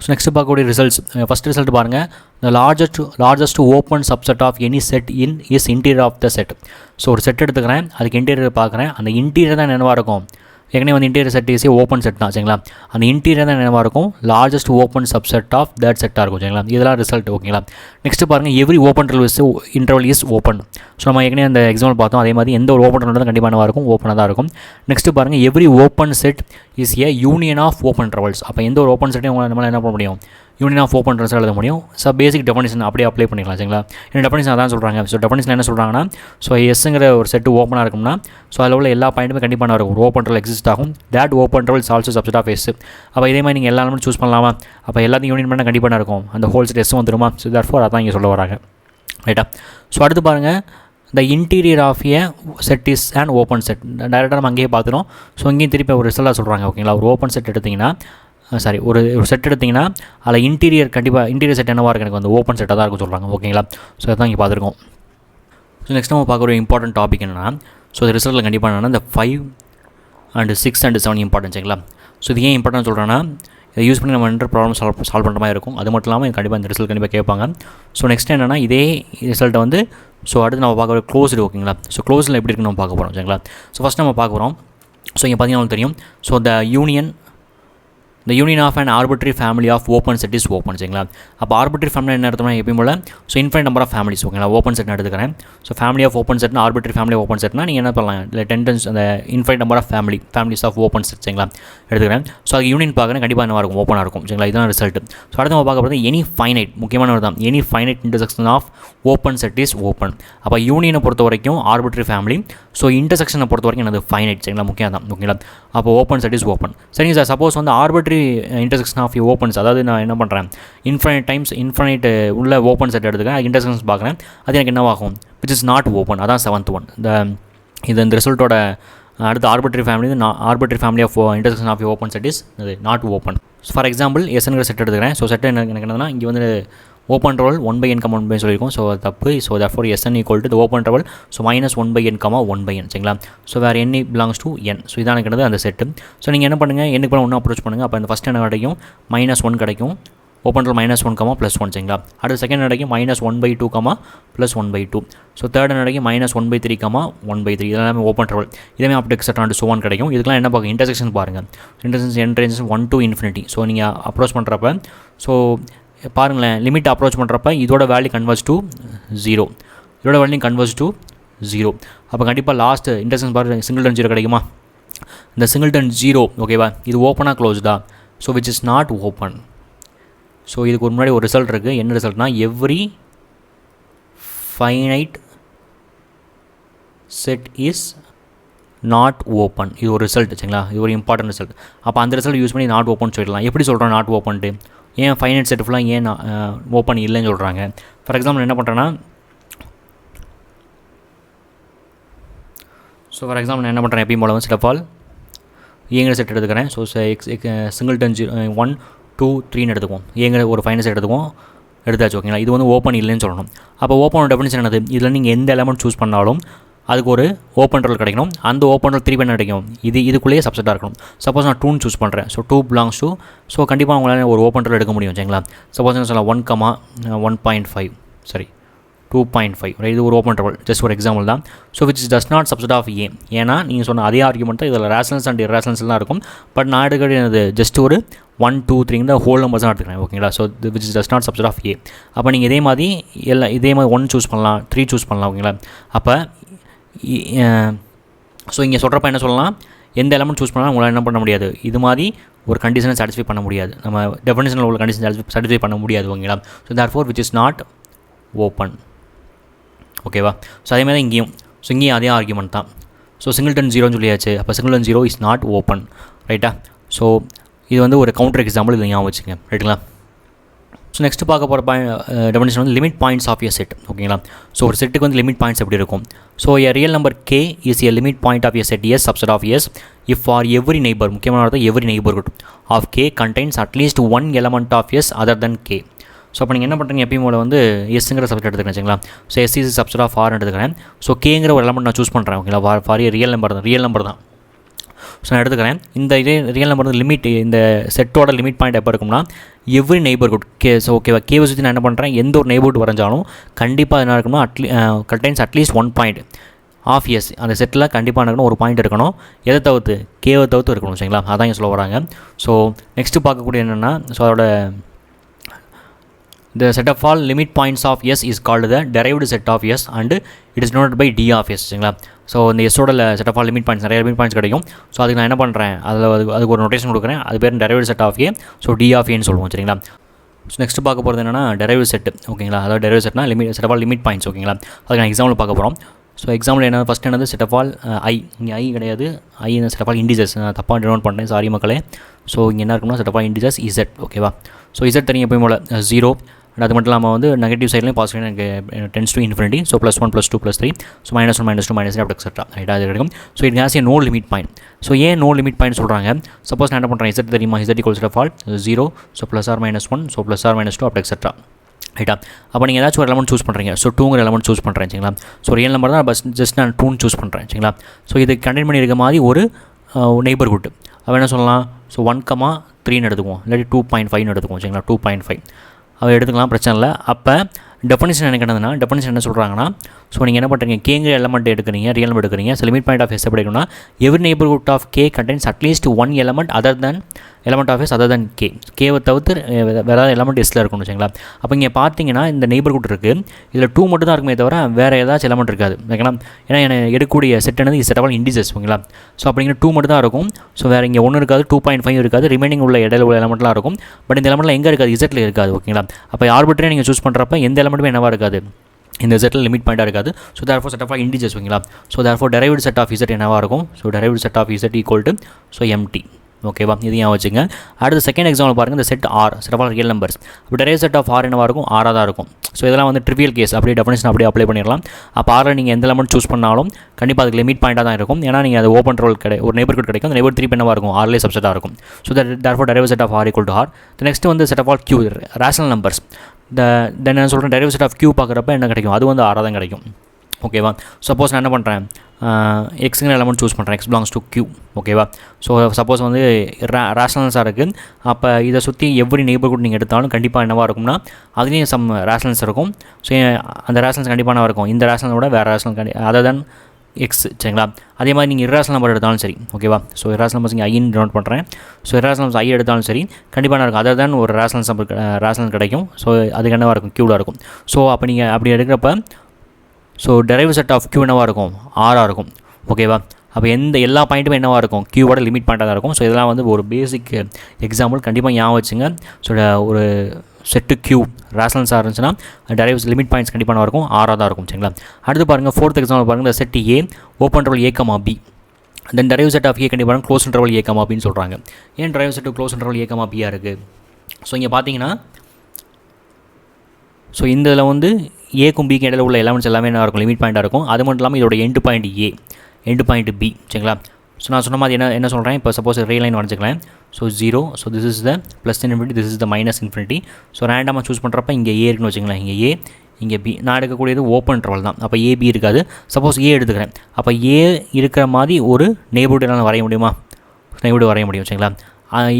So next பார்க்கக்கூடிய results. First result பாருங்கள், the largest open subset of any set in is interior of the set. So ஒரு set எடுத்துக்கிறேன், அதுக்கு interior பார்க்குறேன், அந்த இன்டீரியர் தான் என்னவாக இருக்கும், ஏற்கனவே வந்து interior set is open set தான் சரிங்களா, அந்த இன்டீரியர் தான் என்னவாக இருக்கும், largest open subset of that செட்டாக இருக்கும் சரிங்களா. இதெல்லாம் ரிசல்ட் ஓகேங்களா. நெக்ஸ்ட் பாருங்கள், every open interval is open. So நம்ம ஏற்கனவே அந்த எக்ஸாம்பிள் பார்த்தோம், அதே மாதிரி எந்த ஒரு ஓப்பன் இன்டர்வல் கண்டிப்பாக என்னவாக இருக்கும், ஓப்பனாக தான் இருக்கும். நெக்ஸ்ட் பாருங்கள், every open set is a union of open intervals. அப்போ எந்த ஒரு ஓப்பன் செட்டையும் நம்மளால் என்ன பண்ண முடியும், யூனியன் ஆஃப் ஓப்பன் ரிசல்ட் எழுத முடியும். ஸோ பேசிக் டெஃபனிஷன் அப்படியே அப்ளை பண்ணிக்கலாம் சரிங்களா. என்ன டெஃபனிஷன் அதான் சொல்கிறாங்க. ஸோ டெஃபனிஷன் என்ன சொல்கிறாங்கன்னா, ஸோ எஸ்ங்கிற ஒரு செட்டு ஓப்பனாக இருக்கும்னா, ஸோ அதில் உள்ள எல்லா பாயிண்ட்டுமே கண்டிப்பாக இருக்கும், ஒரு ஓப்பன் இன்டர்வல் எக்ஸிஸ்ட் ஆகும். That open interval is also subset of S. அப்போ இதே மாதிரி நீங்கள் எல்லா எலமெண்ட் சூஸ் பண்ணலாமா, அப்போ எல்லாத்தையும் யூனியன் பண்ணால் கண்டிப்பாக இருக்கும், அந்த ஹோல் செட் எஸ் வந்துருமா. ஸோ தேர்ஃபோர் அதான் இங்கே சொல்ல வராங்க ரைட்டா. ஸோ அடுத்து பாருங்கள், the interior of a set is and open set. டேரெக்டாக நம்ம அங்கேயே பார்த்துரும். ஸோ இங்கேயும் திருப்பி ஒரு ரிசல்ட்டாக சொல்கிறாங்க ஓகேங்களா. ஒரு ஓப்பன் செட் எடுத்திங்கன்னா, ஒரு செட் எடுத்திங்கன்னா அதில் இன்டீரியர் கண்டிப்பாக இன்டீரியர் செட் என்னவாக இருக்குது, எனக்கு வந்து ஓப்பன் செட்டாக தான் இருக்கும் சொல்கிறாங்க ஓகேங்களா. ஸோ அதான் இங்கே பார்த்துருக்கோம். ஸோ நெக்ஸ்ட் நம்ம பார்க்குற ஒரு இம்பார்ட்டன்ட் டாபிக் என்னென்னா, ஸோ இந்த ரிசல்ட்டில் கண்டிப்பாக என்னென்னா இந்த 5 and 6 and 7 இம்பார்ட்டன்ட் சரிங்களா. ஸோ இது ஏன் இம்பார்ட்டன்ட் சொல்கிறேன்னா, இதை யூஸ் பண்ணி நம்ம என்ன ப்ராப்ளம் சால்வ் பண்ணுற மாதிரி இருக்கும். அது மட்டும் இல்லாமல் கண்டிப்பாக இந்த ரிசல்ட் கண்டிப்பாக கேட்பாங்க. ஸோ நெக்ஸ்ட் என்னென்னா, இதே ரிசல்ட்டை வந்து ஸோ அடுத்து நம்ம பார்க்குற க்ளோஸ்டு ஓகேங்களா. ஸோ க்ளோஸில் எப்படி இருக்குன்னு நம்ம பார்க்க போகிறோம் சரிங்களா. ஸோ ஃபஸ்ட் நம்ம பார்க்க போகிறோம். ஸோ இங்கே பார்த்தீங்கன்னா தெரியும், so the union of an arbitrary family of open set is open சரிங்களா. அப்போ ஆர்பிட்ரரி ஃபேமிலி என்ன எடுத்தோம்னா எப்பயும் போல், so infinite number of families ஓகேங்களா. ஓப்பன் செட் எடுத்துக்கிறேன். ஸோ ஃபேமிலி ஆஃப் ஓப்பன் செட்னா ஆர்பிட்ரரி ஃபேமிலி ஓப்பன் செட்னா நீங்கள் என்ன பண்ணலாம், இல்லை டென்டன்ஸ் அந்த infinite number of families of open set சரிங்களா எடுத்துக்கிறேன். ஸோ அது யூனியன் பார்க்குறேன் கண்டிப்பாக என்ன இருக்கும், ஓப்பனாக இருக்கும் சரிங்களா. இதுதான் ரிசல்ட். ஸோ அடுத்து நம்ம பார்க்க போகிறது எனி ஃபைனைட், முக்கியமான தான், any finite intersection of open set is open. அப்போ யூனியனை பொறுத்த வரைக்கும் ஆர்பிட்ரரி ஃபேமிலி, ஸோ இன்டர்செக்ஷனை பொறுத்த வரைக்கும் என்னது ஃபைனைட் சரிங்களா, முக்கியம் தான் ஓகேங்களா. அப்போ ஓப்பன் செட் இஸ் ஓப்பன். சரிங்க சார், சப்போஸ் வந்து ஆர்பிட்ரரி இன்டர்செக்ஷன் ஆஃப் ஓப்பன்ஸ், அதாவது நான் என்ன பண்ணுறேன், இன்ஃபைனைட் உள்ள ஓப்பன் செட் எடுத்துக்கிறேன், இன்டர்செக்ஷன்ஸ் பார்க்குறேன், அது எனக்கு என்னவாகும், விச் இஸ் நாட் ஓப்பன். அதான் 7th ஒன். இந்த ரிசல்ட்டோட அடுத்து arbitrary family of intersection of open set is not open. For example எஸ்ங்கிற செட் எடுத்துக்கிறேன். ஸோ செட் எனக்கு என்னன்னா, இங்கே வந்து ஓப்பன் இன்டர்வல் 1/n, 1/n சொல்லியிருக்கோம். ஸோ தப்பு. So therefore Sn equal to the open interval, so -1/n, 1/n சரிங்களா. So வேறு n belongs to n. So இதான் எனக்கு அந்த செட்டு. ஸோ நீங்கள் என்ன பண்ணுங்கள், n க்கு 1 அப்ரோச் பண்ணுங்கள். அப்போ இந்த ஃபஸ்ட் என்ன கிடைக்கும், -1 கிடைக்கும், ஓப்பன் இன்டர்வல் -1, +1 சரிங்களா. அடுத்து செகண்ட் கிடைக்கும் -1/2, +1/2. ஸோ தேர்ட் கிடைக்கும் -1/3, 1/3. இதெல்லாமே ஓப்பன் இன்டர்வல். இதே அப்படி எக்ஸெட்ரா ஸோ 1 கிடைக்கும். இதுக்கெல்லாம் என்ன பார்க்க, இன்டர்செக்ஷன் பாருங்கள். Intersection n ranges 1 to infinity. So நீங்கள் அப்ரோச் பண்ணுறப்ப, ஸோ பாருங்களேன், லிமிட் அப்ரோச் பண்ணுறப்ப இதோட வேல்யூ கன்வர்ஸ் டு 0, இதோட வேல்யூ கன்வர்ஸ் டு 0. அப்போ கண்டிப்பாக லாஸ்ட் இன்டர்செக்ஷன் பாரு சிங்கிள்டன் 0 கிடைக்குமா. இந்த சிங்கிள்டன் 0 ஓகேவா, இது ஓப்பனாக க்ளோஸ்டா, so which is not open. So இதுக்கு முன்னாடி ஒரு ரிசல்ட் இருக்குது. என்ன ரிசல்ட்னா, every finite set is not open. இது ஒரு ரிசல்ட் சரிங்களா, இது ஒரு இம்பார்ட்டன்ட் ரிசல்ட். அப்போ அந்த ரிசல்ட் யூஸ் பண்ணி நாட் ஓப்பன் சொல்லிடலாம். எப்படி சொல்கிறோம் நாட் ஓப்பன்ட்டு, ஏன் ஃபைனைட் செட் ஃபுல்லாக ஏன் ஓப்பன் இல்லைன்னு சொல்கிறாங்க. ஃபார் எக்ஸாம்பிள் என்ன பண்ணுறேன்னா, ஸோ ஃபார் எக்ஸாம்பிள் என்ன பண்ணுறேன், எப்பயும் போல செட் ஆஃப் ஆல் ஏங்கிற செட் எடுத்துக்கிறேன். ஸோ சிங்கிள்டன் 1, 2, 3 எடுத்துக்குவோம். ஏங்கிற ஒரு ஃபைனைட் செட் எடுத்தாச்சு ஓகேங்களா. இது வந்து ஓப்பன் இல்லைன்னு சொல்லணும். அப்போ ஓப்பனோட டெஃபினிஷன் என்னது, இதில் நீங்கள் எந்த எலமெண்ட் சூஸ் பண்ணாலும் அதுக்கு ஒரு ஓப்பன் இன்டர்வல் கிடைக்கணும். அந்த ஓப்பன் இன்டர்வல் 3 பண்ண கிடைக்கும். இதுக்குள்ளேயே சப்செட்டாக இருக்கணும். சப்போஸ் நான் 2 சூஸ் பண்ணுறேன், ஸோ 2 belongs to, ஸோ கண்டிப்பாக உங்களால் ஒரு ஓப்பன் இன்டர்வல் எடுக்க முடியும் சரிங்களா. சப்போஸ் நான் சொல்லலாம் 1,1.5 சரி 2.5 ரைட், இது ஒரு ஓப்பன் இன்டர்வல், ஜஸ்ட் ஒரு எக்ஸாம்பிள் தான். So which does not subset of A. ஏன்னா நீங்கள் சொன்ன அதே ஆர்குமெண்ட் தான் இதில் ரேஷனல்ஸ் அண்ட் இர்ரேஷனல்ஸ்லாம் இருக்கும். பட் நான் எடுக்கிறது ஜஸ்ட் ஒரு 1, 2, 3 தான் ஹோல் நம்பர்ஸ் தான் எடுத்துக்கிறேன் ஓகேங்களா. So which does not subset of A. அப்போ நீங்கள் இதே மாதிரி 1 சூஸ் பண்ணலாம், 3 சூஸ் பண்ணலாம் ஓகேங்களா. அப்போ ஸோ இங்கே சொல்கிறப்ப என்ன சொல்லலாம், எந்த எலமெண்ட் சூஸ் பண்ணாலும் உங்களால் என்ன பண்ண முடியாது, இது மாதிரி ஒரு கண்டிஷனை சாட்டிஸ்ஃபை பண்ண முடியாது, நம்ம டெஃபினிஷனில் உள்ள கண்டிஷன் சாட்டிஸ்ஃபை பண்ண முடியாது ஓகேங்களா. So therefore which is not open ஓகேவா. ஸோ அதேமாதிரி இங்கேயும், ஸோ இங்கேயும் அதே ஆர்குமெண்ட் தான். ஸோ சிங்கிள்டன் 0ன்னு சொல்லியாச்சு. அப்போ சிங்கிள்டன் 0 இஸ் நாட் ஓப்பன் ரைட்டா. ஸோ இது வந்து ஒரு கவுண்டர் எக்ஸாம்பிள், இது ஞாபகம் வச்சுங்க ரைட்டுங்களா. ஸோ நெக்ஸ்ட் பார்க்க போகிற டெஃபினிஷன் வந்து limit points of a set ஓகேங்களா. ஸோ ஒரு செட்டுக்கு வந்து லிமிட் பாயிண்ட்ஸ் எப்படி இருக்கும். So a real number k is a limit point of a set S subset of S if for every neighbour, முக்கியமான every neighbourhood of k contains at least 1 element of S other than k. So அப்போ நீங்கள் என்ன பண்ணுறீங்க, எப்பயும் போல வந்து எஸ்ங்கிற subject எடுத்துக்கிறேன் சரிங்களா. So S is subset of R எடுத்துக்கிறேன். ஸோ கேங்கிற ஒரு எலமெண்ட் நான் சூஸ் பண்ணுறேன் ஓகேங்களா. ஃபார் ஏ ரியல் நம்பர் தான். ஸோ நான் எடுத்துக்கிறேன். இந்த ரியல் நம்பர் லிமிட், இந்த செட்டோட லிமிட் பாயிண்ட் எப்போ இருக்கும்னா எவ்ரி நெய்பர்ஹுட் ஸோ ஓகேவா, கேவை சுற்றி நான் என்ன பண்ணுறேன், எந்த ஒரு நெய்பர்ஹுட் வரைஞ்சாலும் கண்டிப்பாக என்ன இருக்கும்னா contains at least 1 point of S. அந்த செட்டில் கண்டிப்பாக இருக்கணும் ஒரு பாயிண்ட் இருக்கணும். எதை தவிர்த்து, கேவை தவிர்த்து இருக்கணும். சரிங்களா, அதான் இங்கே சொல்ல வராங்க. ஸோ நெக்ஸ்ட்டு பார்க்கக்கூடிய என்னென்னா, ஸோ அதோட the set of all limit points of S is called the derived set of S and it is denoted by D of S. சரிங்களா, ஸோ இந்த எஸ்ஸோட set of all limit points நிறைய limit points கிடைக்கும். So அதுக்கு நான் என்ன பண்ணுறேன், அதுக்கு ஒரு நோட்டேஷன் கொடுக்குறேன். அது பேர் derived set of A. So D of ஏன்னு சொல்லுவோம். சரிங்களா, ஸோ நெக்ஸ்ட் பார்க்க போகிறது என்னென்னா டெரைவ்டு செட். ஓகேங்களா, அதாவது டெரைவ்டு செட்னா set of all limit points. ஓகேங்களா, அதுக்கு நான் எக்ஸாம்பிள் பார்க்க போகிறோம். ஸோ எக்ஸாம்பிள் என்ன, ஃபஸ்ட் என்னது செட் ஆஃப் ஆல் ஐ. இங்கே ஐ கிடையாது, ஐ இந்த செட் ஆஃப் ஆல் இண்டிஜர்ஸ். நான் தப்பாக டினோட் பண்ணுறேன், சாரி மக்களே. ஸோ இங்கே என்ன இருக்குன்னா set of all integers Z. ஓகேவா, ஸோ இசட் தனியாக எப்பயும் போல் 0. அது மட்டும் இல்லாமல் வந்து நெகட்டிவ் சைட்லேயும் பாசிட்டிவ் எனக்கு tends to infinity. So +1 +2 +3. So -1 -2 -3 அப்படி எக்ஸெட்ரா. ரைட்டாக அது கிடைக்கும். So it has a no limit point. So ஏன் நோ லிமிட் பாயிண்ட் சொல்கிறாங்க, சப்போஸ் நான் என்ன பண்ணுறேன், இசட் தெரியுமா, Z equal set of all 0. So +or-1, so +or-2 அப்படி எக்ஸெட்ரா. ரைட்டா, அப்போ நீங்கள் ஏதாச்சும் ஒரு எலமெண்ட் சூஸ் பண்ணுறீங்க. ஸோ 2ங்கிற எலமெண்ட் சூஸ் பண்ணுறேன். சரிங்களா, ஸோ ரியல் நம்பர் தான், ஜஸ்ட் நான் 2ன்னு சூஸ் பண்ணுறேன். சரிங்களா, ஸோ இது கண்டெயின் பண்ணியிருக்க மாதிரி ஒரு நெய்பர்ஹுட். அவன் என்ன சொல்லலாம், ஸோ 1,3ன்னு எடுத்துக்குவோம், இல்லாட்டி 2.5ன்னு எடுத்துக்குவோம். சரிங்களா, 2.5 அவள் எடுத்துக்கலாம், பிரச்சனை இல்லை. அப்போ டெஃபனிஷன் எனக்கு என்னதுன்னா, டெஃபனிஷன் என்ன சொல்கிறாங்கன்னா, ஸோ நீங்கள் என்ன பண்ணுறீங்க, கேங்கிற எலமெண்ட் எடுக்கிறீங்க, ரியல் நம்பர் எடுக்கிறீங்க. So limit point of S எப்படி எடுக்கணும்னா every neighbourhood of K contains at least 1 element other than element of S other than K. கேவை தவிர்த்து வேறு ஏதாவது எலமெண்ட் எஸ்ஸில் இருக்கணும். சரிங்களா, அப்போ இங்கே பார்த்தீங்கன்னா இந்த நெய்பர்ஹுட் இருக்குது, இதில் 2 மட்டும் தான் இருக்குமே தவிர வேறு ஏதாச்சும் எலமெண்ட் இருக்காது. ஓகேங்களா, ஏன்னா எனக்கு எடுக்கக்கூடிய செட் என்னது செட் ஆஃப் ஆல் இண்டிஜர்ஸ். ஓகேங்களா, ஸோ அப்படிங்கிற 2 மட்டும் தான் இருக்கும். ஸோ வேறு இங்கே 1 இருக்காது, 2.5 இருக்காது, ரிமைனிங் உள்ள இடையில உள்ள எலமெண்ட்லாம் இருக்கும். பட் இந்த எலமெண்ட்லாம் எங்கே இருக்காது, இசட்டில் இருக்காது. ஓகேங்களா, அப்போ ஆர்பிட்ரே நீங்கள் சூஸ் பண்ணுறப்ப எந்த எலமெண்ட்டுமே என்னவாக இருக்காது, இந்த செட்டில் லிமிட் பாயிண்டாக இருக்காது. So therefore set of all integers. ஓகேங்களா, so therefore derived set of Z என்னவாக இருக்கும், so derived set of Z equal to so empty. ஓகேவா, இது ஏன் வச்சுங்க. அடுத்து செகண்ட் எக்ஸாம்பிள் பாருங்கள், இந்த set R, set of all real numbers. இப்போ டெரைவ் செட் ஆஃப் ஆர் என்னவாக இருக்கும், ஆராக தான் இருக்கும். ஸோ இதெல்லாம் வந்து ட்ரிவியல் கேஸ், அப்படியே டெஃபனிஷன் அப்படியே அப்ளை பண்ணிடலாம். அப்போ ஆரில் நீங்கள் எந்த எலமெண்ட் சூஸ் பண்ணாலும் கண்டிப்பாக அதுக்கு லிமிட் பாயிண்டாக தான் இருக்கும். ஏன்னா நீங்கள் அது ஓப்பன் ரோல் ஒரு நெய்பர்ஹுட் கிடைக்கும், அந்த நெய்பர் 3 என்னவாக இருக்கும், ஆர்லேயே சப்செட்டாக இருக்கும். So therefore derive set of R equal to R. Next வந்து set of all Q, rational numbers. Then நான் சொல்கிறேன் டெரைவ் செட் ஆஃப் கியூ பார்க்குறப்ப என்ன கிடைக்கும், அது வந்து ஆராக தான் கிடைக்கும். ஓகேவா, சப்போஸ் நான் என்ன பண்ணுறேன், எக்ஸுங்கிற எலமெண்ட் சூஸ் பண்ணுறேன், எக்ஸ் பிலாங்ஸ் டு கியூ. ஓகேவா, ஸோ சப்போஸ் வந்து ரேஷனல்ஸாக இருக்குது. அப்போ இதை சுற்றி எவ்ரி நெய்பர்ஹுட் நீங்கள் எடுத்தாலும் கண்டிப்பாக என்னவாக இருக்கும்னா அதுலேயும் சம் ரேஷனல்ஸ் இருக்கும். ஸோ அந்த ரேஷனல்ஸ் கண்டிப்பாக என்ன இருக்கும், இந்த ரேஷனலோட வேறு ரேஷனல் அதர் தென் எக்ஸ். சரிங்களா, அதே மாதிரி நீங்கள் இர்ரேஷனல் நம்பர் எடுத்தாலும் சரி. ஓகேவா, ஸோ இர்ரேஷனல் நம்பர்ஸ் இங்கே ஐன்னு நோட் பண்ணுறேன். ஸோ இர்ரேஷனல் நம்பர்ஸ் ஐ எடுத்தாலும் சரி கண்டிப்பாக என்ன இருக்கும், அதர் தென் ஒரு ரேஷனல் நம்பர் ரேஷனல் கிடைக்கும். ஸோ அதுக்கு என்னவாக இருக்கும், கியூவாக இருக்கும். ஸோ அப்போ நீங்கள் அப்படி எடுக்கிறப்ப so derive set of Q என்னவாக இருக்கும், ஆராக இருக்கும். ஓகேவா, அப்போ எல்லா பாயிண்ட்டுமே என்னவாக இருக்கும், கியூவோட லிமிட் பாயிண்டாக தான் இருக்கும். ஸோ இதெல்லாம் வந்து ஒரு பேசிக் எக்ஸாம்பிள், கண்டிப்பாக ஞாபகம் வச்சுங்க. ஸோ ஒரு செட்டு கியூ ரேஷனல்ஸாக இருந்துச்சுன்னா டெரைவ்ஸ் லிமிட் பாயிண்ட்ஸ் கண்டிப்பாக இருக்கும், ஆராக தான் இருக்கும். சரிங்களா, அடுத்து பாருங்கள் ஃபோர்த் எக்ஸாம்பிள் பாருங்கள், இந்த set A open roll A comma B. Then derive set of A கண்டிப்பாக க்ளோஸ் இன்டர்வல் ஏ கமா பின்னு சொல்கிறாங்க. ஏன் derive set closed interval A comma பியாக இருக்குது, ஸோ இங்கே பார்த்தீங்கன்னா ஸோ இந்த இதில் வந்து ஏக்கும் பிக்கு இடையில உள்ள எலமெண்ட்ஸ் எல்லாமே என்ன இருக்கும், லிமிட் பாயிண்டாக இருக்கும். அது மட்டும் இல்லாமல் இதோட end point A, end point B. சரிங்களா, ஸோ நான் சொன்ன மாதிரி என்ன சொல்கிறேன், இப்போ சப்போஸ் ரியல் லைன் வரைஞ்சிக்கலாம். So 0, so this is the plus infinity, this is the minus infinity. So ரேண்டமாக சூஸ் பண்ணுறப்ப இங்கே ஏ இருக்குன்னு வச்சுக்கலாம், இங்கே ஏ, இங்கே பி. நான் எடுக்கக்கூடியது ஓப்பன் இன்டர்வல் தான், அப்போ ஏபி இருக்காது. சப்போஸ் ஏ எடுத்துக்கிறேன், அப்போ ஏ இருக்கிற மாதிரி ஒரு நெய்பர்ஹுட் என்னால் வரைய முடியுமா, நெய்பர்ஹுட் வரைய முடியும். சரிங்களா,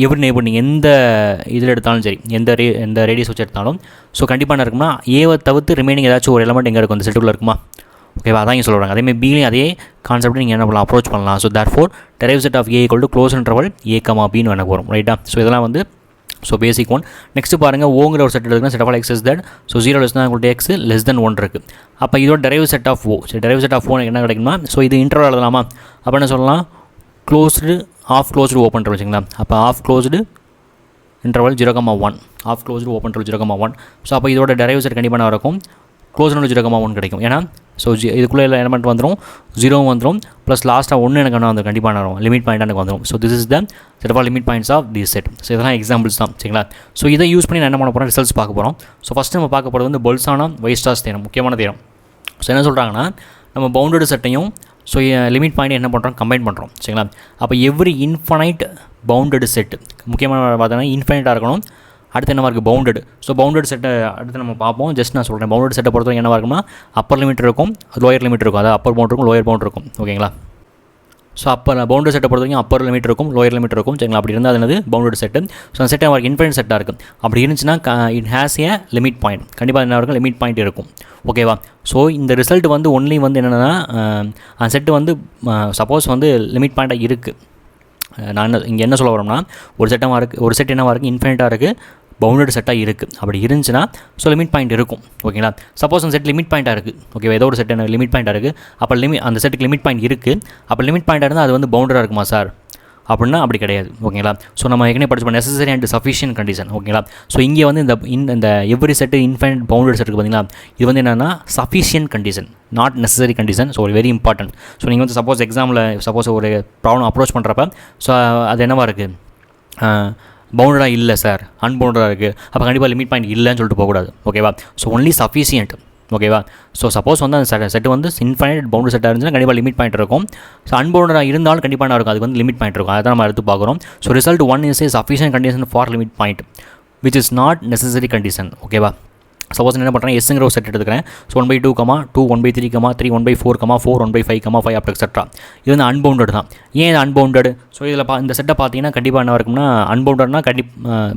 எவ்ரி நெய்பர்ஹுட் நீங்கள் எந்த இதில் எடுத்தாலும் சரி, எந்த ரேடியஸ் வச்சு எடுத்தாலும் ஸோ கண்டிப்பாக என்ன இருக்கும்னா ஏவை தவிர்த்து ரிமைனிங் ஏதாச்சும் ஒரு எலமெண்ட் எங்கே இருக்கும், அந்த செட்டுக்குள்ளே இருக்குமா. ஓகேவா, அதான் இங்கே சொல்கிறாங்க. அதேமாதிரி பிலையும் அதே கான்செப்ட் நீங்கள் என்ன பண்ணலாம், அப்ரோச் பண்ணலாம். So therefore derive set of A equal to close interval A comma பின்னு எனக்கு வரும். ரைட்டா, ஸோ இதெல்லாம் வந்து ஸோ பேசிக் ஒன். நெக்ஸ்ட் பாருங்கள், ஓங்கிற ஒரு செட் எடுத்துக்கலாம், set of all X is that. So 0 less தான் உங்களுக்கு எக்ஸ் லெஸ் தென் 1 இருக்குது. அப்போ இதோட derive set of O, so derive set of O என்ன கிடைக்குமா, ஸோ இது இன்டர்வல் எழுதலாமா, அப்போ என்ன சொல்லலாம், closed of closed open interval. வச்சுங்களா, அப்போ of closed interval 0,1, of closed open interval 0,1. So அப்போ இதோட டெரைவ் செட் கண்டிப்பாக இருக்கும் க்ளோஸ் இன்டர்வல் 0,1 கிடைக்கும். ஏன்னா ஸோ இதுக்குள்ளே எலமெண்ட் வந்துடும், 0 வந்துடும், ப்ளஸ் லாஸ்ட்டாக 1 எனக்கு என்ன வந்துடும், கண்டிப்பாக வரும், லிமிட் பாயிண்ட் எனக்கு வந்துடும். So this is the set of all limit points of the set. So இதெல்லாம் எக்ஸாம்பிள்ஸ் தான். சரிங்களா, ஸோ இதை யூஸ் பண்ணி நான் என்ன பண்ண போகிறோம், ரிசல்ட்ஸ் பார்க்க போகிறோம். ஸோ ஃபஸ்ட்டு நம்ம பார்க்க போகிறது வந்து பொல்சானா வெயிஸ்டாஸ் தேரம், முக்கியமான தேரம். ஸோ என்ன சொல்கிறாங்கன்னா, நம்ம பவுண்டடு செட்டையும் ஸோ லிமிட் பாயிண்ட் என்ன பண்ணுறோம், கம்பைன் பண்ணுறோம். சரிங்களா, அப்போ எவ்ரி இன்ஃபனைட் பவுண்டடு செட், முக்கியமான பார்த்தீங்கன்னா இன்ஃபைனைட்டாக இருக்கணும். அடுத்து என்னவா இருக்குது, பவுண்டட். ஸோ பவுண்டட் செட்டை அடுத்து நம்ம பார்ப்போம். ஜஸ்ட் நான் சொல்கிறேன், பவுண்டட் செட்டை பொறுத்தவரை என்னவா இருக்குன்னா அப்பர் லிமிட் இருக்கும், லோயர் லிமிட் இருக்கும், அதாவது அப்பர் பவுண்ட் இருக்கும், லோயர் பவுண்ட் இருக்கும். ஓகேங்களா, ஸோ அப்போ பவுண்டரி செட்டை பொறுத்த வரைக்கும் அப்பர் லிமிட் இருக்கும், லோயர் லிமிட் இருக்கும். சரிங்களா? அப்படி இருந்தால் அது என்னது பவுண்டரி செட்டு. ஸோ அந்த செட் அவருக்கு இன்ஃபைனைட் செட்டாக இருக்குது. அப்படி இருந்துச்சுன்னா it has A limit point. கண்டிப்பாக என்ன இருக்கும், லிமிட் பாயிண்ட் இருக்கும். ஓகேவா? ஸோ இந்த ரிசல்ட் வந்து ஒன்லி வந்து என்னென்னா அந்த செட்டு வந்து சப்போஸ் வந்து லிமிட் பாயிண்ட்டாக இருக்குது. நான் இங்கே என்ன சொல்ல வரோம்னா ஒரு செட் என்னவாக இருக்குது, இன்ஃபைனைட்டாக இருக்குது, பவுண்டட் செட்டாக இருக்குது. அப்படி இருந்துச்சுன்னா ஸோ லிமிட் பாயிண்ட் இருக்கும். ஓகேங்களா? சப்போஸ் அந்த செட் லிமிட் பாயிண்ட்டாக இருக்குது. ஓகேவா? ஏதோ ஒரு செட் என்ன லிமிட் பாயிண்ட்டாக இருக்குது, அப்போ அந்த செட்டுக்கு லிமிட் பாயிண்ட் இருக்குது. அப்போ லிமிட் பாயிண்ட்டாக இருந்தால் அது வந்து பவுண்டராக இருக்குமா சார் அப்படின்னா அப்படி கிடையாது. ஓகேங்களா? ஸோ நம்ம ஏற்கனவே படிச்சு நெசசரி அண்ட் சஃபிஷியன்ட் கண்டிஷன். ஓகேங்களா? ஸோ இங்கே வந்து இந்த எவ்ரி செட்டு இன்ஃபைனைட் பவுண்டட் செட்டுக்கு பார்த்தீங்களா, இது வந்து என்னென்னா sufficient condition, not necessary condition. So very important. So நீங்கள் வந்து சப்போஸ் எக்ஸாமில் சப்போஸ் ஒரு ப்ராப்ளம் அப்ரோச் பண்ணுறப்ப ஸோ அது என்னவாக இருக்குது, பவுண்டராக இல்லை சார், அன்பவுண்டராக இருக்குது, அப்போ கண்டிப்பாக லிமிட் பாயிண்ட் இல்லைன்னு சொல்லிட்டு போகக்கூடாது. ஓகேவா? So only sufficient. ஓகேவா? ஸோ சப்போஸ் வந்து அந்த செட்டு வந்து இன்ஃபைனைட் பவுண்டரி செட்டாக இருந்துச்சுன்னா கண்டிப்பாக லிமிட் பாயிண்ட் இருக்கும். ஸோ அன்பவுண்டராக இருந்தாலும் கண்டிப்பாக என்ன இருக்கும், அதுக்கு வந்து லிமிட் பாயிண்ட் இருக்கும். அதை நம்ம எடுத்து பார்க்குறோம். So result 1 is a sufficient condition for limit point which is not necessary condition. ஓகேவா? சப்போஸ் என்ன பண்ணுறேன், எஸ்ங்கிற ஒரு செட் எடுத்துக்கிறேன். ஸோ 1/2, 2, 1/3, 3, 1/4, 4, 1/5, 5 அப்படி எக்ஸெட்ரா. இது வந்து அன்பவுண்டட் தான். ஏன் இது அன்பவுண்டட்? ஸோ இதில் இந்த செட்டை பார்த்தீங்கன்னா கண்டிப்பாக என்ன இருக்கும்னா அன்பவுண்டட்னா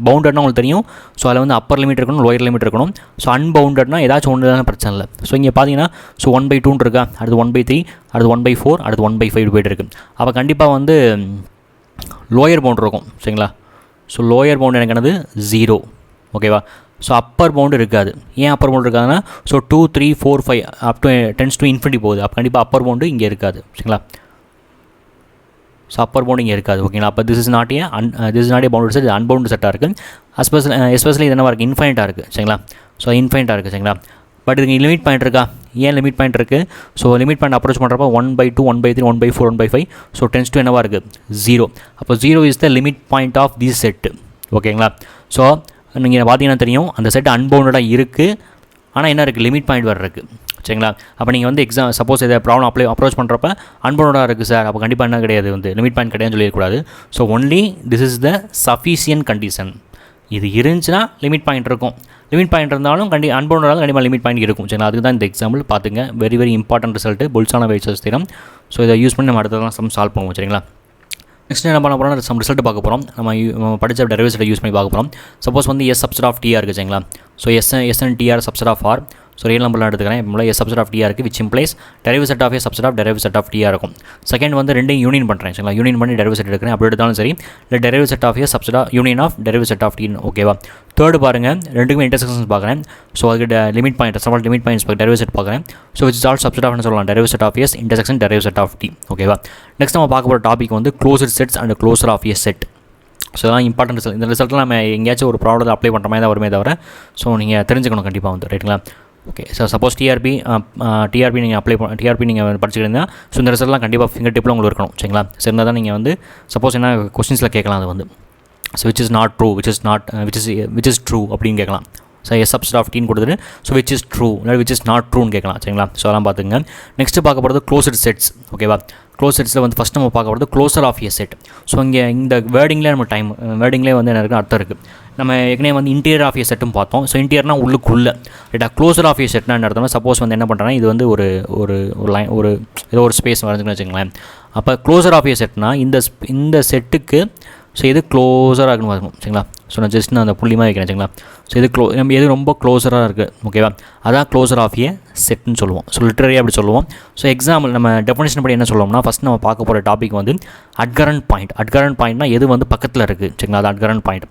பவுண்டட்னா உங்களுக்கு தெரியும். ஸோ அதில் வந்து அப்பர் லிமிட் இருக்கணும், லோயர் லிமிட் இருக்கணும். ஸோ அன்பவுண்டட்னா ஏதாச்சும் ஒன்று தானே பிரச்சனை இல்லை. ஸோ இங்கே பார்த்தீங்கன்னா ஸோ 1/2 இருக்கா, அடுத்து 1/3, அடுத்து 1/4, அடுத்து 1/5 போய்ட்டு இருக்குது. அப்போ கண்டிப்பாக வந்து லோயர் பவுண்டர் இருக்கும். சரிங்களா? ஸோ லோயர் பவுண்டர் எனக்கு என்னது 0. ஓகேவா? ஸோ அப்பர் பவுண்டு இருக்காது. ஏன் அப்பர் பவுண்டு இருக்காதுன்னா so 2, 3, 4, 5 up to tends to infinity போகுது. அப்போ கண்டிப்பாக அப்பர் பவுண்டு இங்கே இருக்காது. சரிங்களா? ஸோ அப்பர் பவுண்டு இங்கே இருக்காது. ஓகேங்களா? அப்போ this is not a bounded set, unbounded செட்டாக இருக்குது. எஸ்பெஷலி இது என்னவாக இருக்குது, இன்ஃபைனைட்டாக இருக்குது. சரிங்களா? ஸோ இன்ஃபைனைட்டாக இருக்குது. சரிங்களா? பட் இதுக்கு லிமிட் பாயிண்ட் இருக்கா? ஏன் லிமிட் பாயிண்ட் இருக்குது? ஸோ லிமிட் பாயிண்ட் அப்ரோச் பண்ணுறப்ப 1/2, 1/3, 1/4, 1/5 ஸோ டென்ஸ் டு என்னவாக இருக்குது 0. அப்போ 0 is the limit point of the set. ஓகேங்களா? ஸோ நீங்கள் பார்த்தீங்கன்னா தெரியும் அந்த செட் அன்பவுண்டடாக இருக்குது. ஆனால் என்ன இருக்குது, லிமிட் பாயிண்ட் வேறு இருக்குது. சரிங்களா? அப்போ நீங்கள் வந்து சப்போஸ் இதை ப்ராப்ளம் அப்ரோச் பண்ணுறப்ப அன்பவுண்டடாக இருக்குது சார், அப்போ கண்டிப்பாக என்ன கிடையாது, வந்து லிமிட் பாயிண்ட் கிடையாதுன்னு சொல்லிடக்கூடாது. So only this is the sufficient condition. இது இருந்துச்சுன்னா லிமிட் பாயிண்ட் இருக்கும். லிமிட் பாயிண்ட் இருந்தாலும் அன்பவுண்டடாக கண்டிப்பாக லிமிட் பாயிண்ட் இருக்கும். சரிங்களா? அதுக்கு தான் இந்த எக்ஸாம்பிள் பார்த்துங்க. வெரி இம்பார்ட்டன்ட் ரிசல்ட்டு புல்சான வெயிச்சஸ் தியரம். ஸோ இதை யூஸ் பண்ணி நம்ம அடுத்ததான் சால்வ் பண்ணுவோம். சரிங்களா? நெக்ஸ்ட் என்ன பண்ண போகிறோம், சம் ரிசல்ட் பார்க்க போகிறோம். நம்ம படித்த டெரிவேட்டிவ் யூஸ் பண்ணி பார்க்க போகிறோம். சப்போஸ் வந்து எஸ் சப்செட் ஆஃப் டிஆர் இருக்குது. சரிங்களா? So S and DR subset of R. So real நம்பர்லாம் எடுத்துக்கிறேன். இப்போ எஸ் சப்செட் ஆஃப் டிஆர் இருக்குது, which implies derivative set of A subset of derivative set of DR இருக்கும். செகண்ட் வந்து ரெண்டையும் யூனியன் பண்ணுறேன். சரிங்களா? யூனியன் பண்ணி டெரிவேட்டிவ் செட் எடுக்கிறேன். அப்படி எடுத்தாலும் சரி, இல்லை derivative set of A subset of union of derivative set of D. ஓகேவா? தேர்டு பாருங்கள், ரெண்டுக்குமே இன்டர்செக்ஷன்ஸ் பார்க்குறேன். ஸோ அதுக்கு லிமிட் பாயிண்ட் சவால் லிமிட் பாயிண்ட்ஸ் டெரிவேட்டிவ் செட் பார்க்குறேன். So which is all subset ஆஃப்னு சொல்லலாம், derivative set of S intersection derivative set of D. ஓகேவா? நெக்ஸ்ட் நம்ம பார்க்க போகிற டாபிக் வந்து closed sets and closure of a set. So இதெல்லாம் இம்பார்ட்டன்ட் ரிசல்ட். இந்த ரிசல்ட்டில் நம்ம எங்கேயாச்சும் ஒரு ப்ராப்ளத்தை அப்ளை பண்ணுற மாதிரி தான் வருமே தவிர ஸோ நீங்கள் தெரிஞ்சுக்கணும் கண்டிப்பாக வந்து. ரைட்டுங்களா? ஓகே. ஸோ சப்போஸ் டிஆர்பி நீங்கள் படிச்சுக்கிட்டீங்கன்னா ஸோ இந்த ரிசல்ட்லாம் கண்டிப்பாக ஃபிங்கர் டிப்பில் உங்களுக்கு இருக்கணும். சரிங்களா? சரிந்தால் தான் நீங்கள் வந்து சப்போஸ் என்ன கொஸ்டின்ஸில் கேட்கலாம். அது வந்து so which is not true, which is true அப்படின்னு கேட்கலாம். ஸோ எஸ் சப்செட் ஆஃப் டீன்னு கொடுத்துட்டு ஸோ விச் இஸ் ட்ரூ இல்லை விச் இஸ் நாட் ட்ரூன்னு கேட்கலாம். சரிங்களா? ஸோ அதெல்லாம் பார்த்துங்க. நெக்ஸ்ட்டு பார்க்க போகிறது க்ளோஸ்ட் செட்ஸ். ஓகேவா? க்ளோஸ் செட்ஸில் வந்து ஃபஸ்ட் நம்ம பார்க்க போகிறது closure of a set. So இங்கே இந்த வேர்டிங்லேயே வேர்டிங்லேயே வந்து என்ன இருக்குது, அர்த்தம் இருக்குது. நம்ம ஏற்கனவே வந்து இன்டீரியர் ஆஃப் எ செட்டும் பார்த்தோம். ஸோ இன்டீரியர்னா உள்ளுக்குள்ளே. ரைட்டா? க்ளோசர் ஆஃப் எ செட்னா என்ன அர்த்தம்னா சப்போஸ் வந்து என்ன பண்ணுறேன்னா இது வந்து ஒரு லைன் ஏதோ ஒரு ஸ்பேஸ் வரைஞ்சுன்னு வச்சுங்களேன். அப்போ க்ளோசர் ஆஃப் எ செட்னா இந்த செட்டுக்கு ஸோ எது க்ளோஸராக இருக்குன்னு பார்க்கணும். சரிங்களா? ஸோ நான் ஜஸ்ட் அந்த புள்ளிமாக வைக்கிறேன். சரிங்களா? ஸோ இது நம்ம எது ரொம்ப க்ளோஸராக இருக்குது. ஓகேவா? அதான் க்ளோசர் ஆஃப் ஏ செட்னு சொல்லுவோம். ஸோ லிட்டரரியாக அப்படி சொல்லுவோம். ஸோ எக்ஸாம்பிள் நம்ம டெஃபினேஷன் படி என்ன சொல்லுவோம்னா ஃபஸ்ட் நம்ம பார்க்க போகிற டாபிக் வந்து அட்கரண்ட் பாயிண்ட்னா எது வந்து பக்கத்தில் இருக்குது. சரிங்களா? அது adherent point.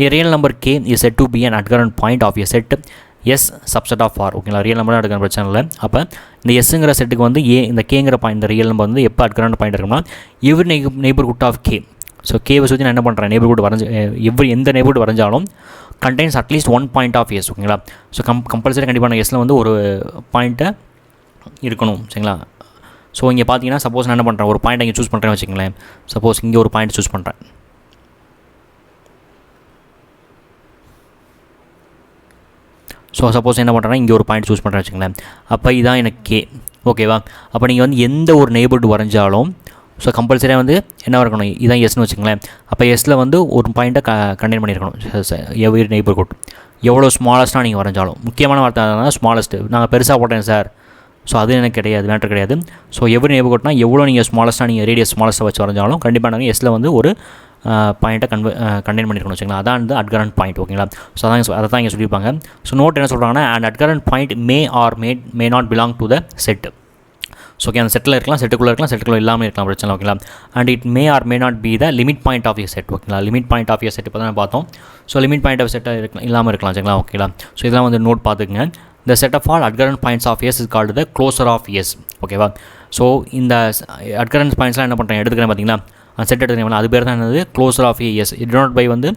A real number K is said to be an adherent point of a set S subset of R. ஓகேங்களா? ரியல் நம்பர் எடுக்கிற பிரச்சனை இல்லை. அப்போ இந்த எஸ்ங்கிற செட்டுக்கு வந்து இந்த கேங்கிற பாயிண்ட் இந்த ரியல் நம்பர் வந்து எப்போ அட்கரண்ட் பாயிண்ட் இருக்குன்னா every neighbourhood of K. So கேவை சுற்றி நான் என்ன பண்ணுறேன், நெய்பர்ஹுட் எந்த நெய்பர்ஹுட் வரைஞ்சாலும் contains at least 1 point of S. ஓகேங்களா? ஸோ கம்பல்சரி கண்டிப்பாக எஸ்ஸில் வந்து ஒரு பாயிண்ட்டை இருக்கணும். சரிங்களா? ஸோ இங்கே பார்த்தீங்கன்னா சப்போஸ் நான் என்ன பண்ணுறேன், ஒரு பாயிண்ட் இங்கே சூஸ் பண்ணுறேன்னு வச்சுங்களேன். சப்போஸ் இங்கே ஒரு பாயிண்ட் சூஸ் பண்ணுறேன். ஸோ சப்போஸ் என்ன பண்ணுறேன்னா இங்கே ஒரு பாயிண்ட் சூஸ் பண்ணுறேன்னு வச்சுங்களேன். அப்போ இதான் எனக்கு கே. ஓகேவா? அப்போ நீங்கள் வந்து எந்த ஒரு நெய்பர்ஹுட் வரைஞ்சாலும் ஸோ கம்பல்சரியாக வந்து என்ன இருக்கணும், இதான் எஸ்ன்னு வச்சுங்களேன். அப்போ எஸ்ஸில் வந்து ஒரு பாயிண்ட்டை கண்டெயின் பண்ணியிருக்கணும். எவ்ரி நெய்பர்ஹுட் எவ்வளோ ஸ்மாலஸ்ட்டாக நீங்கள் வரைஞ்சாலும். முக்கியமான வார்த்தை ஸ்மாலஸ்ட்டு. நாங்கள் பெருசாக போட்டேன் சார், ஸோ அது எனக்கு கிடையாது, மேட்டர் கிடையாது. ஸோ எவ்ரி நெய்பர்ஹுட்னா எவ்வளோ நீங்கள் ஸ்மாலஸ்ட்டாக நீங்கள் ரேடியஸ் ஸ்மாலஸ்ட்டாக வச்சு வரைஞ்சாலும் கண்டிப்பாக நாங்கள் எஸ்ஸில் வந்து ஒரு பாயிண்ட்டை கண்டெயின் பண்ணியிருக்கணும் வச்சுங்களா. அதான் வந்து அட்கரண்ட் பாயிண்ட். ஓகேங்களா. ஸோ அதை தான் இங்கே சொல்லியிருப்பாங்க. ஸோ நோட் என்ன சொல்கிறாங்கன்னா, and adherent point may or may not belong to the set. So okay, அந்த செட்டில் இருக்கலாம், செட்டுக்குள்ளே இல்லாமல் இருக்கலாம், பிரச்சனை. ஓகேங்களா. And it may or may not be the limit point of set. ஓகேங்களா. லிமிட் பாயிண்ட் ஆஃப் செட் இப்போ தான் பார்த்தோம். ஸோ லிமிட் பாயிண்ட் ஆஃப் செட்டாக இருக்கலாம், இல்லாமல் இருக்கலாம். சரிங்களா. ஓகேங்களா. ஸோ இதெல்லாம் வந்து நோட் பார்த்துக்குங்க. The set of all adherent points of S is called the closure of S. ஓகேவா. ஸோ இந்த adherent pointsலாம் என்ன பண்ணுறேன் எடுத்துக்கிறேன் பார்த்தீங்களா, அந்த செட் எடுத்துக்கிறேன், அது பேர் தான் என்னது, closure of S. Denote by வந்து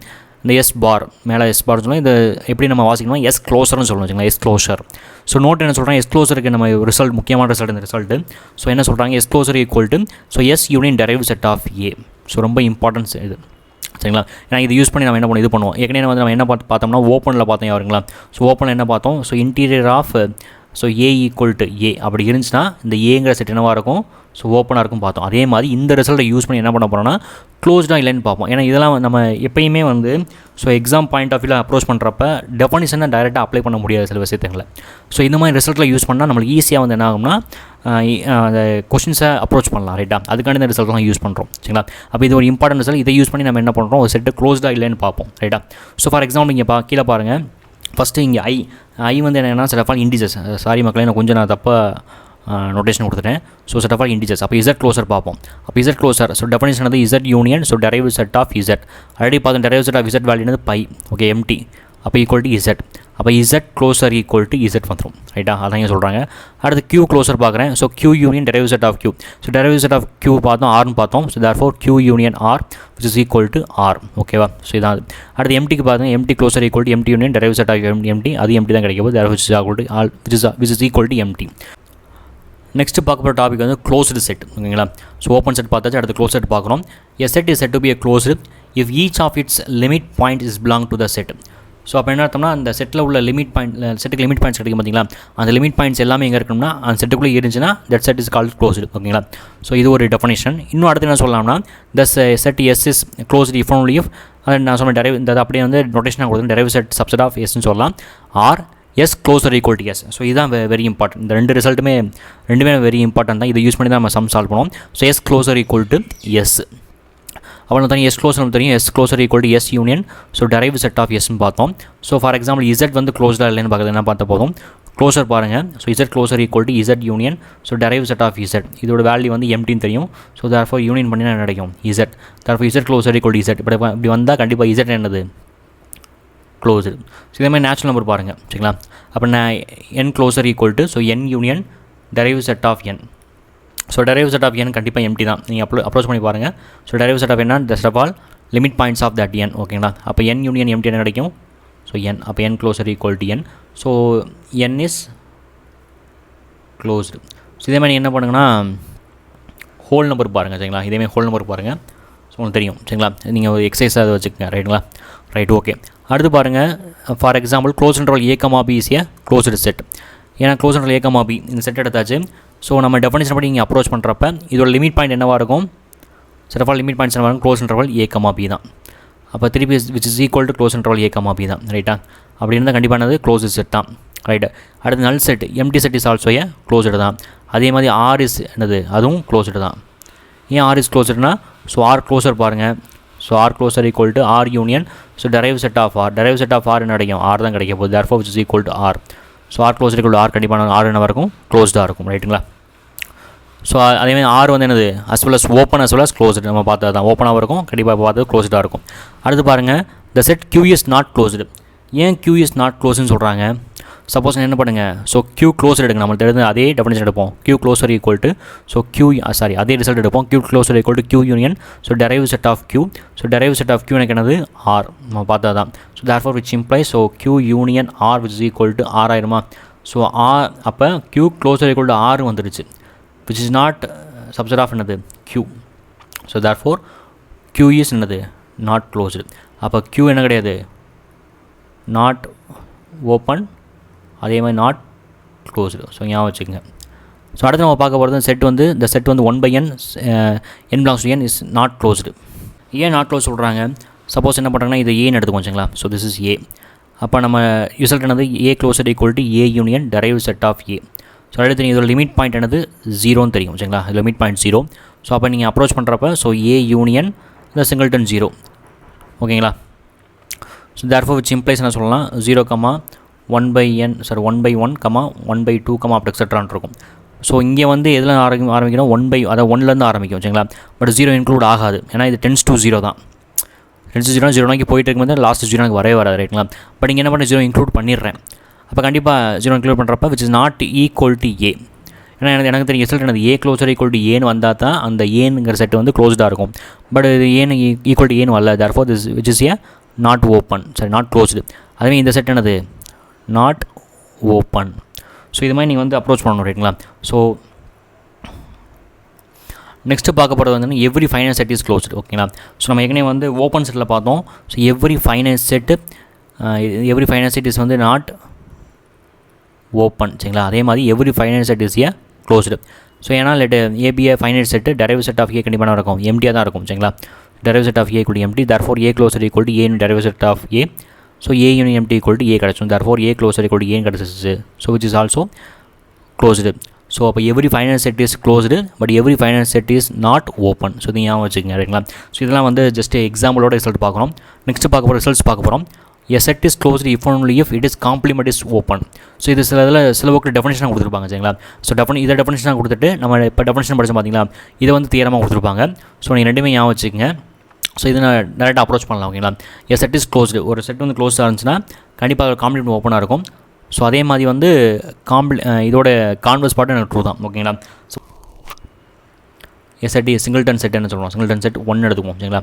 இந்த எஸ் பார், மேலே எஸ் பார் சொல்லலாம். இது எப்படி நம்ம வாசிக்கணும், எஸ் க்ளோசர்னு சொல்லணும் வச்சுங்களா, எஸ் க்ளோசர். ஸோ நோட் என்ன சொல்கிறாங்க, எஸ் க்ளோசருக்கு நம்ம ரிசல்ட், முக்கியமான ரிசல்ட் இந்த ரிசல்ட்டு. ஸோ என்ன சொல்கிறாங்க, S closure equal to so S union derive set of A. So ரொம்ப இம்பார்ட்டன்ஸ் இது, சரிங்களா. ஏன்னா இது யூஸ் பண்ணி நம்ம என்ன இது பண்ணுவோம், ஏற்கனவே வந்து நம்ம என்ன பார்த்தோம்னா ஓப்பனில் பார்த்தோம் யாருங்களா. ஸோ ஓப்பனில் என்ன பார்த்தோம், so interior of so A equal to A அப்படி இருந்துச்சுன்னா இந்த ஏங்கிற செட் என்னவாக இருக்கும், ஸோ ஓப்பனாக இருக்கும் பார்த்தோம். அதே மாதிரி இந்த ரிசல்ட்டை யூஸ் பண்ணி என்ன பண்ண போகிறோம்னா க்ளோஸ்டாக இல்லைன்னு பார்ப்போம். ஏன்னா இதெல்லாம் நம்ம எப்பயுமே வந்து ஸோ எக்ஸாம் பாயிண்ட் ஆஃப் வியூவில் அப்ரோச் பண்ணுறப்ப டெஃபனிஷனை டைரெக்டாக அப்ளை பண்ண முடியாது சில விஷயத்துங்களை. ஸோ இந்த மாதிரி ரிசல்ட்டில் யூஸ் பண்ணால் நம்மளுக்கு ஈஸியாக வந்து என்ன ஆகும்னா அந்த கொஷின்ஸை அப்ரோச் பண்ணலாம். ரைட்டா, அதுக்காண்டி இந்த ரிசல்ட்லாம் யூஸ் பண்ணுறோம். சரிங்களா. அப்போ இது ஒரு இம்பார்ட்டன்ட் ரிசல்ட். இதை யூஸ் பண்ணி நம்ம என்ன பண்ணுறோம், ஒரு செட்டு க்ளோஸ்டாக இல்லைன்னு பார்ப்போம். ரைட்டா. ஸோ ஃபார் எக்ஸாம்பிள் இங்கே கீழே பாருங்கள். ஃபஸ்ட்டு இங்கே ஐ வந்து என்னென்னா set of all integers. Sorry மக்களே, நான் தப்பாக நோட்டேஷன் கொடுத்துட்டேன். So set of all integers. அப்போ இசட் க்ளோசர் பார்ப்போம். அப்போ இசட் க்ளோசர் ஸோ டெஃபனிஷன் வந்து Z union so derive set of Z. Already பார்த்தோம் derive set of Z value by. Okay, empty. அப்போ ஈக்குவல் டு இசட். அப்போ Z closure equal to Z வந்துடும். ரைட்டா, அதான் இங்கே சொல்கிறாங்க. அடுத்து கியூ க்ளோசர் பார்க்குறேன். So Q union derive set of Q. So derive set of Q பார்த்தோம், ஆர்னு பார்த்தோம். So therefore Q union R which is equal to R. ஓகேவா. ஸோ இதான். அடுத்து எம்டிக்கு பார்த்தோம், empty closure equal to empty union derive set of empty. அது empty தான் கிடைக்கும். Therefore which is equal to empty. Next பார்க்க போகிற டாபிக் வந்து க்ளோஸ்டு செட். ஓகேங்களா. ஸோ ஓப்பன் செட் பார்த்தாச்சு, அடுத்து க்ளோஸ் செட் பார்க்குறோம். A set is said to be a closed if each of its limit point is belong to the set. So அப்போ என்ன அர்த்தம்னா, அந்த செட்டில் உள்ள லிமிட் பாயிண்ட், செட்டுக்கு லிமிட் பாயிண்ட்ஸ் கிடைக்கும் பார்த்தீங்களா, அந்த லிமிட் பாயிண்ட்ஸ் எல்லாமே எங்கே இருக்கணும்னா அந்த செட்டுக்குள்ளே இருந்துச்சுன்னா that set is called closed. ஓகேங்களா. ஸோ இது ஒரு டெஃபனிஷன். இன்னும் அடுத்து என்ன சொல்லலாம்னா, the set S is closed if only if, நான் சொன்ன டெரைவ் இந்த அப்படியே வந்து நோட்டேஷனாக கொடுத்து டெரைவ் செட் சப்செட் ஆஃப் எஸ்ன்னு சொல்லலாம். Or S closure equal to S. So இதுதான் வெரி இம்பார்ட்டன்ட். இந்த ரெண்டுமே வெரி இம்பார்ட்டன்ட் தான். இதை யூஸ் பண்ணி தான் நம்ம சம் சால்வ் பண்ணுவோம். So S closure equal to S. அவ்வளோ தனி எஸ் க்ளோசர் தெரியும். S closure equal to S union so derive set of எஸ்ன்னு பார்த்தோம். ஸோ ஃபார் எக்ஸாம்பிள் இசட் வந்து க்ளோஸ்டாக இல்லைன்னு பார்க்குறது என்ன பார்த்த போதும், க்ளோசர் பாருங்கள். So Z closure equal to Z union so derive set of Z. இதோட வேல்யூ வந்து எம்டின்னு தெரியும். ஸோ தேர்ஃபோர் யூனியன் பண்ணி என்ன கிடைக்கும், Z. Therefore Z closure equal to Z. இப்படி வந்தால் கண்டிப்பாக இசட் என்னது, க்ளோஸ்டு. ஸோ இதே மாதிரி நேச்சுரல் நம்பர் பாருங்கள். சரிங்களா. அப்போ நான் N closure equal to so N union derive set of N. So derive set of N கண்டிப்பாக எம்டி தான். நீங்கள் அப்ரோச் பண்ணி பாருங்கள். ஸோ டெரைவ் செட் ஆஃப் என்ன, just of all limit points of that N. ஓகேங்களா. அப்போ என் யூனியன் எம்டி என்ன கிடைக்கும், ஸோ என். அப்போ N closure equal to N. So N is closed. So இதே மாதிரி என்ன பண்ணுங்கன்னா ஹோல் நம்பர் பாருங்கள். சரிங்களா. இதேமாதிரி ஹோல் நம்பர் பாருங்கள். ஸோ உங்களுக்கு தெரியும். சரிங்களா. நீங்கள் ஒரு எக்ஸசைஸாக அதை வச்சுக்கோங்க. ரைட்டுங்களா. ரைட். ஓகே. அடுத்து பாருங்கள். For example close interval A comma B is A closed set. ஏன்னா close interval A comma B இந்த செட் எடுத்தாச்சு. ஸோ நம்ம டெஃபனிஷன் படி நீங்கள் அப்ரோச் பண்ணுறப்ப இதோட லிமிட் பாயிண்ட் என்னவாக இருக்கும், set of all limit points என்னவாக இருக்கும், close interval A comma B தான். அப்போ திருப்பி which is equal to close interval A comma B தான். ரைட்டா. அப்படி இருந்தால் கண்டிப்பானது க்ளோஸ்டு செட் தான். ரைட்டு. அடுத்து null set empty set is also a closed தான். அதே மாதிரி ஆர் இஸ் என்னது, அதுவும் க்ளோஸ்டு தான். ஏன் ஆர் இஸ் க்ளோஸ்டுனா, ஸோ ஆர் க்ளோசர் பாருங்கள். So R closure equal to R union so derive set of R. Derive set of R என்ன கிடைக்கும், ஆர் தான் கிடைக்க போகுது. Therefore which is equal to R. So R closure equal to R கண்டிப்பான R என்னவாக இருக்கும், க்ளோஸ்டாக இருக்கும். ரைட்டுங்களா. ஸோ அதேமாதிரி ஆர் வந்து என்னது, as well as open as well as closed. நம்ம பார்த்தது தான், ஓப்பனாக இருக்கும், கண்டிப்பாக பார்த்தது க்ளோஸ்டாக இருக்கும். அடுத்து பாருங்கள், the set Q is not closed. ஏன் கியூ இஸ் நாட் க்ளோஸ்ன்னு சொல்கிறாங்க, சப்போஸ் என்ன பண்ணுங்கள், ஸோ கியூ க்ளோஸர் எடுங்க. நம்மளுக்கு தெரிஞ்ச அதே டெஃபினிஷன் எடுப்போம். Q closure equal to so Q அதே ரிசல்ட் எடுப்போம். Q closure equal to Q union so derive set of Q. So derive set of Q எனக்கு என்னது, ஆர். நம்ம பார்த்தா தான். So therefore which imply so Q union R which is equal to R ஆயிருமா. So R அப்போ Q closure equal to R வந்துடுச்சு, which is not subset of என்னது, Q. So therefore Q is என்னது, not closed. அப்போ Q என்ன கிடையாது, not open, அதே மாதிரி நாட் க்ளோஸ்டு. ஸோ ஞாபகம் வச்சுக்கோங்க. ஸோ அடுத்து நம்ம பார்க்க போகிறது செட் வந்து இந்த செட் வந்து 1/n n belongs to n is not closed. ஏன் நாட் க்ளோஸ் சொல்கிறாங்க, சப்போஸ் என்ன பண்ணுறாங்கன்னா இது ஏன்னு எடுத்துக்கோங்க. சரிங்களா. So this is A. அப்போ நம்ம ரிசல்ட் என்னது, A closed equal to A union derive set of A. So already தெரியும் இதோட லிமிட் பாயிண்ட் என்னது 0ன்னு தெரியும் சரிங்களா, லிமிட் பாயிண்ட் 0. ஸோ அப்போ நீங்கள் அப்ரோச் பண்ணுறப்ப ஸோ ஏ யூனியன் இந்த சிங்கிள்டன் 0 ஓகேங்களா. ஸோ தேர்ஃபோர் விச் இம்ப்ளைஸ் என்ன சொல்லலாம் 0, 1/n 1/1, 1/2, அப்படி எக்ஸெட்ரான் இருக்கும். ஸோ இங்கே வந்து எதில் ஆரம்பிக்கணும் 1 அதாவது 1லேருந்து ஆரம்பிக்கும் சரிங்களா. பட் 0 இன்க்ளூட் ஆகாது, ஏன்னா இது டென்ஸ் டு 0 தான். டென்ஸ் டு 0 நோக்கி போயிட்டு இருக்கும்போது லாஸ்ட் 0 வரவே வராது ரைட்டுங்களா. பட் இங்கே என்ன பண்ண 0 இன்க்ளூட் பண்ணிடுறேன். அப்போ கண்டிப்பாக 0 இன்க்ளூட் பண்ணுறப்ப which is not equal to A. ஏன்னா எனக்கு தெரியும் ரிசல்ட் என்னது ஏ க்ளோஸர் ஈக்குவல் டு ஏன்னு வந்தால் தான் அந்த ஏனுங்கிற செட் வந்து க்ளோஸ்டாக இருக்கும். பட் இது ஏன்னு ஈக்குவல் டு ஏன்னு வரல, therefore this which is a not open, not closed. அதுவே இந்த செட் என்னது நாட் ஓப்பன். ஸோ இது மாதிரி நீங்கள் வந்து அப்ரோச் பண்ணணும் ரைட்டுங்களா. ஸோ நெக்ஸ்ட்டு பார்க்க போகிறது வந்து every final set is closed ஓகேங்களா. ஸோ நம்ம ஏற்கனவே வந்து ஓப்பன் செட்டில் பார்த்தோம். So every final set is வந்து நாட் ஓப்பன் சரிங்களா. அதே மாதிரி every final set is A closed. So ஏன்னா ஏபிஏ final set derive set of A கண்டிப்பாக இருக்கும், எம்டியாக தான் இருக்கும் சரிங்களா. Derive set of A equal empty, therefore A closure equal to A derive set of A. So A union empty equal to A கிடச்சிடும், therefore A closure equal to A கிடச்சிச்சு. So which is also closed. So அப்போ every final set is closed but every final set is not open. So இது ஞாபகம் வச்சுக்கோங்க ரைட்டுங்களா. So இதெல்லாம் வந்து just எக்ஸாம்பிளோட ரிசல்ட் பார்க்குறோம். நெக்ஸ்ட் பார்க்க போகிற ரிசல்ட்ஸ் பார்க்க போகிறோம். A set is closed if only if its complement is open. So இது சில புக்கு டெஃபினேஷனாக கொடுத்துருப்பாங்க சரிங்களா. ஸோ இதை டெஃபினேஷனாக கொடுத்துட்டு நம்ம இப்போ டெஃபினேஷன் படித்தோம் பார்த்தீங்களா, இதை வந்து தியரமாக கொடுத்துருப்பாங்க. ஸோ நீங்கள் ரெண்டுமே ஞாபகம் வச்சுக்கோங்க. ஸோ இது நான் டேரெக்டாக அப்ரோச் பண்ணலாம் ஓகேங்களா. A set is closed, ஒரு செட் வந்து க்ளோஸாக இருந்துச்சுன்னா கண்டிப்பாக காம்ப்ளிமெண்ட் ஓப்பனாக இருக்கும். ஸோ அதே மாதிரி வந்து இதோட கான்வர்ஸ் பார்ட்டு எனக்கு ட்ரூ தான் ஓகேங்களா. ஸோ எஸ்எட்டி சிங்கிள்டன் செட் என்ன சொல்கிறோம், சிங்கிள்டன் செட் 1 எடுத்துக்குவோம் சரிங்களா.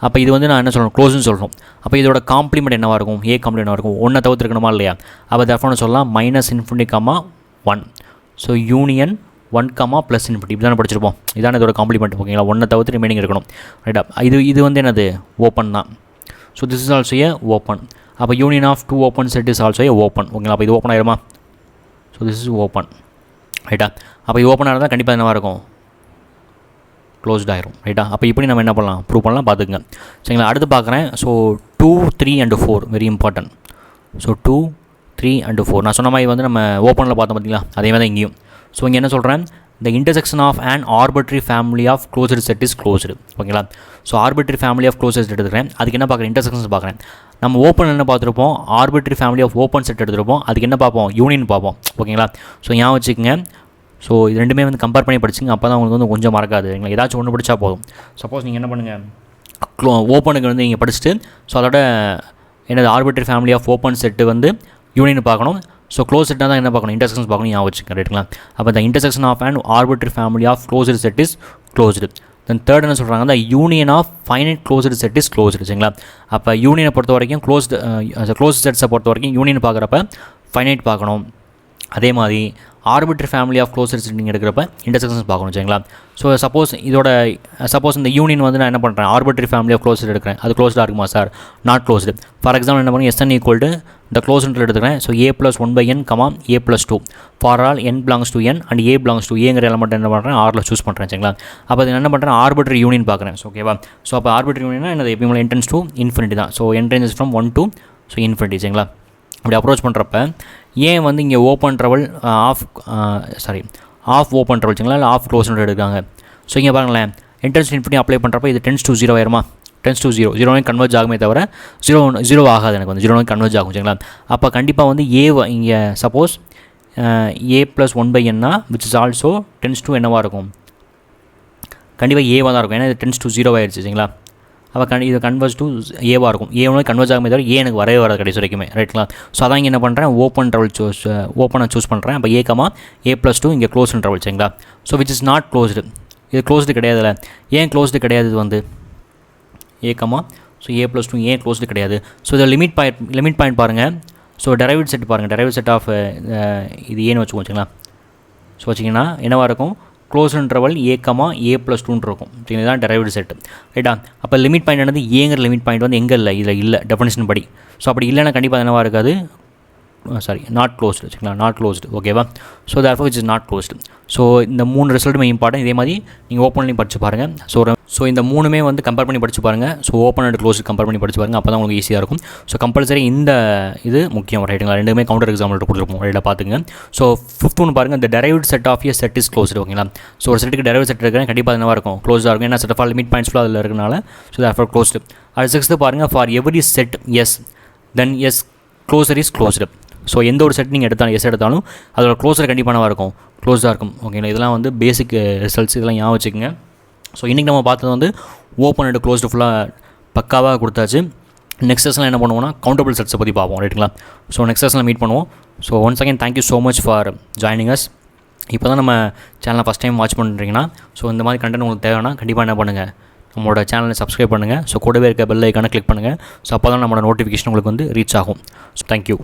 அப்போ இது வந்து நான் என்ன சொல்லணும் க்ளோஸ்னு சொல்கிறோம். அப்போ இதோட காம்ப்ளிமெண்ட் என்னவாக இருக்கும், ஏ காம்ப்ளிமெண்ட் இருக்கும், 1 தவிர்த்துருக்கணுமா இல்லையா. அப்போ தேர்ஃபோர் சொல்லலாம் -∞, 1. ஸோ யூனியன் 1, +∞, இப்படி தானே படிச்சிருப்போம். இதான இதோட காம்ப்ளிமெண்ட் ஓகேங்களா. 1 தவிர்த்து ரிமைனிங் இருக்கணும் ரைட்டா. இது வந்து என்னது ஓப்பன் தான். So this is also A open. அப்போ union of 2 open set is also A open ஓகேங்களா. அப்போ இது ஓப்பன் ஆயிருமா. ஸோ திஸ் இஸ் ஓப்பன் ரைட்டா. அப்போ இது ஓப்பனாக இருந்தால் கண்டிப்பாக என்னவாக இருக்கும் க்ளோஸ்ட் ஆயிரும் ரைட்டா. அப்போ இப்படி நம்ம என்ன பண்ணலாம் ப்ரூவ் பண்ணலாம் பார்த்துக்குங்க சரிங்களா. அடுத்து பார்க்குறேன். So 2, 3 and 4 very important. So 2, 3 and 4 நான் சொன்ன மாதிரி வந்து நம்ம ஓப்பனில் பார்த்தோம் பார்த்தீங்களா, அதே மாதிரி தான் இங்கேயும். ஸோ இங்கே என்ன சொல்கிறேன், the intersection of an arbitrary family of closed set is closed ஓகேங்களா. So arbitrary family of closed set எடுத்துக்கிறேன். அதுக்கு என்ன பார்க்குறேன் இன்டர்செக்ஷன்ஸ் பார்க்குறேன். நம்ம ஓப்பன் என்ன பார்த்துருப்போம், arbitrary family of open set எடுத்துருப்போம். அதுக்கு என்ன பார்ப்போம் யூனியன் பார்ப்போம் ஓகேங்களா. ஸோ ஞாபகம் வச்சுக்கோங்க. ஸோ இது ரெண்டுமே வந்து கம்பேர் பண்ணி படிச்சிங்க, அப்போ தான் உங்களுக்கு வந்து கொஞ்சம் மறக்காது எங்களுக்கு. ஏதாச்சும் ஒன்று படித்தா போதும். சப்போஸ் நீங்கள் என்ன பண்ணுங்கள் ஓப்பனுக்கு வந்து நீங்கள் படிச்சுட்டு ஸோ அதோட என்னது arbitrary family of open set வந்து யூனியன் பார்க்கணும். ஸோ க்ளோஸ் செட்டாக தான் என்ன பார்க்கணும் இன்டர்செக்ஷன்ஸ் பார்க்கணும் ஞாபகம் வச்சுக்கோங்க ரைட்டுங்களா. அப்போ the intersection of an arbitrary family of closed set is closed. Then third என்ன சொல்கிறாங்க, the union of finite closed set is closed சரிங்களா. அப்போ யூனியனை பொறுத்த வரைக்கும் க்ளோஸ்ட் செட்ஸை பொறுத்த வரைக்கும் யூனியன் பார்க்குறப்ப ஃபைனைட் பார்க்கணும். அதே மாதிரி arbitrary family of closed set நீங்கள் எடுக்கிறப்ப இன்டர்செக்ஷன்ஸ் பார்க்கணும் சரிங்களா. ஸோ சப்போஸ் இந்த யூனியன் வந்து நான் என்ன பண்ணுறேன் ஆர்பிட்ரரி ஃபேமிலி ஆஃப் க்ளோஸ்ட் எடுக்கிறேன், அது க்ளோஸ்டாக இருக்குமா sir, not closed. For example என்ன பண்ணுங்க SN ஈக்குவல் டு இந்த க்ளோஸ்ன்ட்டு எடுத்துக்கிறேன். So A + 1/n, A+2 for all n belongs to n and A belongs to ஏங்கிற எலமெண்ட் என்ன பண்ணுறேன் Rல சூஸ் பண்ணுறேன் சரிங்களா. அப்போ அது என்ன பண்ணுறேன் ஆர்பிட்ரரி யூனியன் பார்க்குறேன். ஸோ ஓகேவா. ஸோ அப்போ ஆர்பிட்ரரி யூனியனா என்னது எப்பயும் n tends to infinity தான். So n ranges from 1 to infinity சரிங்களா. அப்படி அப்ரோச் பண்ணுறப்ப ஏன் வந்து இங்கே open interval of open interval சரிங்களா, இல்லை ஆஃப் க்ளோஸ்ன்னு எடுக்காங்க. ஸோ இங்கே பாருங்களேன் இன்டென்ஸ் இன்ஃபினிட்டி அப்ளை பண்ணுறப்ப இது டென்ஸ் டு 0 ஆயிருமா, டென்ஸ் டு 0 கன்வெர்ஜ் ஆகுமே தவிர 0 ஆகாது, எனக்கு வந்து 0 கன்வெர்ஜ் ஆகும் சரிங்களா. அப்போ கண்டிப்பாக வந்து இங்கே suppose A + 1/n which is also tends to என்னவாக இருக்கும், கண்டிப்பாக ஏவாக தான் இருக்கும். ஏன்னா இது டென்ஸ் டு 0 ஆயிடுச்சு சரிங்களா. அப்போ இது கன்வெர்ஸ் டு ஏவாக இருக்கும். ஏ கன்வெர்ஸ் ஆகுமே தவிர எனக்கு வரவே வராது கடைசி வரைக்குமே ரைட்டுங்களா. ஸோ அதான் இங்கே என்ன பண்ணுறேன் ஓப்பன் ட்ரவல் ஓப்பனாக சூஸ் பண்ணுறேன். அப்போ A+2 இங்கே க்ளோஸ்டு ட்ரவல் சரிங்களா. So which is not closed, இது க்ளோஸ்டு கிடையாதுல்ல. ஏன் க்ளோஸ்டு கிடையாது இது வந்து ஸோ A+2 ஏன் க்ளோஸ்டு கிடையாது. ஸோ இதை லிமிட் பாயிண்ட் பாருங்கள். ஸோ டெரைவ்ட் செட் பாருங்கள், டெரைவ்ட் செட் ஆஃப் இது ஏன்னு வச்சுக்கோங்க சரிங்களா. ஸோ வச்சிங்கன்னா என்னவாக இருக்கும் க்ளோஸ் இன்டர்வல் A+2 இருக்கும் சரிங்களா. இதுதான் டெரைவ்டு செட் ரைட்டா. அப்போ லிமிட் பாயிண்ட் என்னது ஏங்கிற லிமிட் பாயிண்ட் வந்து எங்கே இல்லை, இதில் இல்லை டெஃபினிஷன் படி. ஸோ அப்படி இல்லைன்னா கண்டிப்பாக என்னவாக இருக்காது நாட் க்ளோஸ்டு வச்சுக்கலாம், நாட் க்ளோஸ்டு. ஓகேவா? So therefore it's not closed. So இந்த 3 ரிசல்ட்டுமே இம்பார்ட்டன்ட். இதே மாதிரி நீங்கள் ஓப்பன் பண்ணி படிச்சு பாருங்கள். ஸோ இந்த 3மே வந்து கம்பேர் பண்ணி படிச்சு பாருங்கள். So open and closed compare பண்ணி படிச்சு பாருங்கள். அப்போ தான் உங்களுக்கு ஈஸியாக இருக்கும். ஸோ கம்பல்சரி இந்த இது முக்கியம், ரைட்டுங்களா? ரெண்டுமே கவுண்டர் எக்ஸாம்பிள் கொடுத்துருப்போம், ரைட்டாக பார்த்துங்க. ஸோ 5th ஒன்று பாருங்கள், இந்த derived set of a set is closed. ஓகேங்களா? ஸோ ஒரு செட்டுக்கு டெரைவ்ட் செட் இருக்கிறேன் கண்டிப்பாக என்னவாக இருக்கும், க்ளோஸாக இருக்கும். ஏன்னா set of all limit points ஃபுல்லாக அதில் இருக்கனால. So therefore closed. அது 6th பாருங்கள், for every set S then S closure is closed. So எந்த ஒரு செட் நீங்கள் எடுத்தாலும் எஸ் எடுத்தாலும் அதோட க்ளோஸர் கண்டிப்பாக இருக்கும், க்ளோஸாக இருக்கும். ஓகேங்களா? இதெல்லாம் வந்து பேசிக் ரிசல்ட்ஸ், இதெல்லாம் ஞாபகம் வச்சுக்கோங்க. ஸோ இன்றைக்கி நம்ம பார்த்தது வந்து ஓப்பன் அண்ட் க்ளோஸ்டு ஃபுல்லாக பக்காவாக கொடுத்தாச்சு. நெக்ஸ்ட் செஷனில் என்ன பண்ணுவோம்னா கவுண்டபிள் செட்ஸை பற்றி பார்ப்போம், ரைட்டுங்களா? ஸோ நெக்ஸ்ட் செஷனில் மீட் பண்ணுவோம். So once again thank you so much for joining us. இப்போ தான் நம்ம சேனலை ஃபஸ்ட் டைம் வாட்ச் பண்ணுறீங்கன்னா, ஸோ இந்த மாதிரி கண்டென்ட் உங்களுக்கு தேவைன்னா கண்டிப்பாக என்ன பண்ணுங்கள், நம்மளோட சேனலை சப்ஸ்கிரைப் பண்ணுங்கள். ஸோ கூடவே இருக்க பெல் ஐக்கானை கிளிக் பண்ணுங்கள். ஸோ அப்போ தான் நம்மளோட நோட்டிஃபிகேஷன் உங்களுக்கு வந்து ரீச் ஆகும். So thank you.